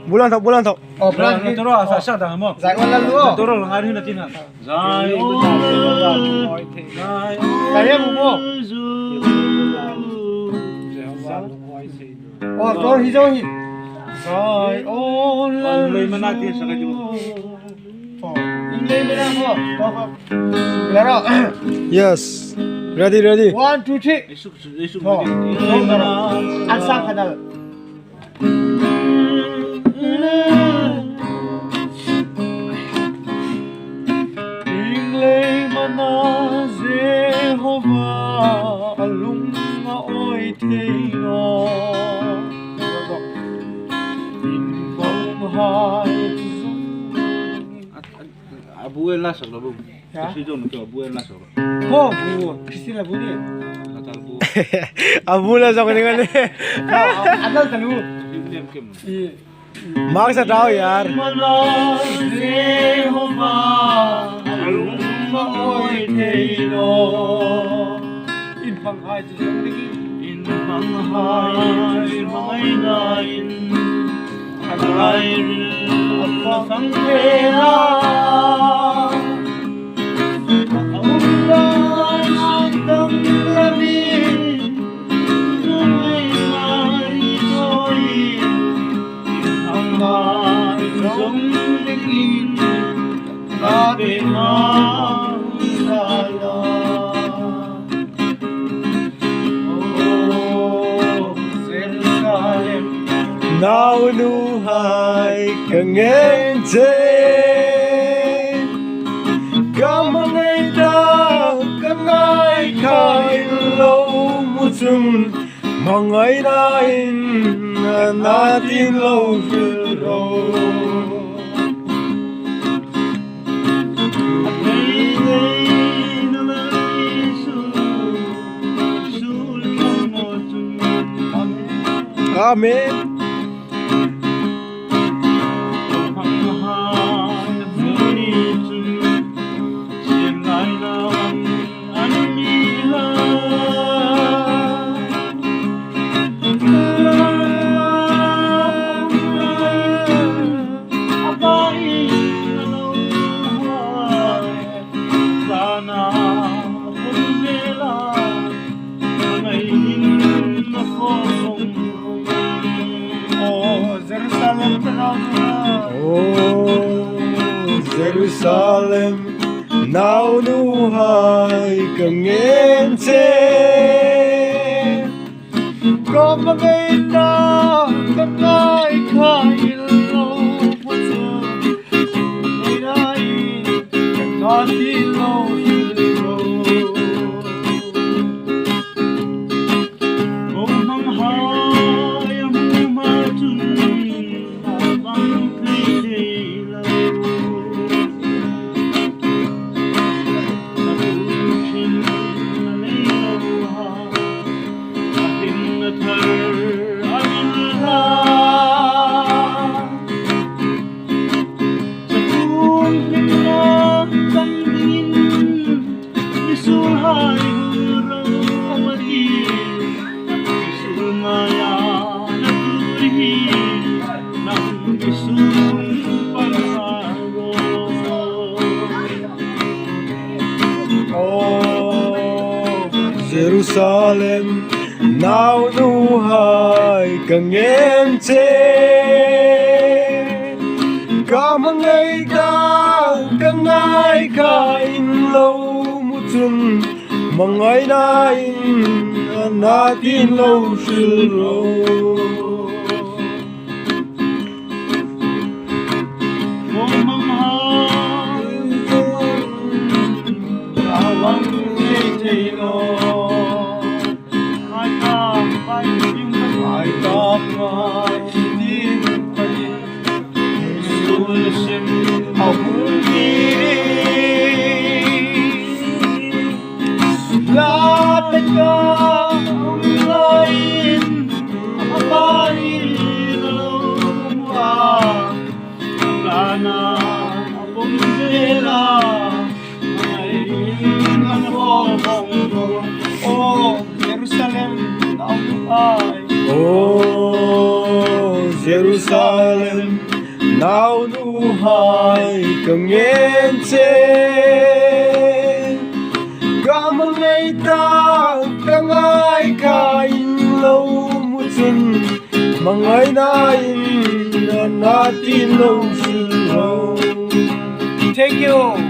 Bulan tok. Oh, bulan Turo asa dah mo. Zai on lalu oh. Turo lang hari natin ha. Zai Kaya mo po. Oh, tor hijaw hi. Zai on lalu. May manati sa kadyo. Oh, inglay mo na mo. Klaro. Yes. Ready. 1 2 3. Isuk. Oh. Ansang kanal. Inglay mana Jehovah alung nga oy teino in hai Abuel na sa labo. Ha? Kasi doon ko abuel na sa labo. ho bu Christina bu ni Natalbo. Abula sa kuningan ni. adal talu William Kim. Mak sa tao yar. mana Jehovah alung nga oy teino in hai In Manghai, Mangainain, Alair, Sangkera, Makaulay, Sandang Lamin, Tumay, Soyin, Angay, Zongdingin, Dati Maulala. Naunuhay kangente Kamangay daw kangay kailaw mutum Mangay nain na natin law filo Amen. Jerusalem, naunuhay kangente Kamangay na kangay kailaw mutum Minayin kagatilaw silo Jerusalem, naunuhay kangente Kamangay daw kangay kainlaw mutum Mangay nain natin law silo Oh, Jerusalem, naunuhay. Oh, Jerusalem nào nu hai càng nghe chê cả một ngày ta càng ai cả in lâu mu chun mà ngày nay na tin lâu sự. Thank you.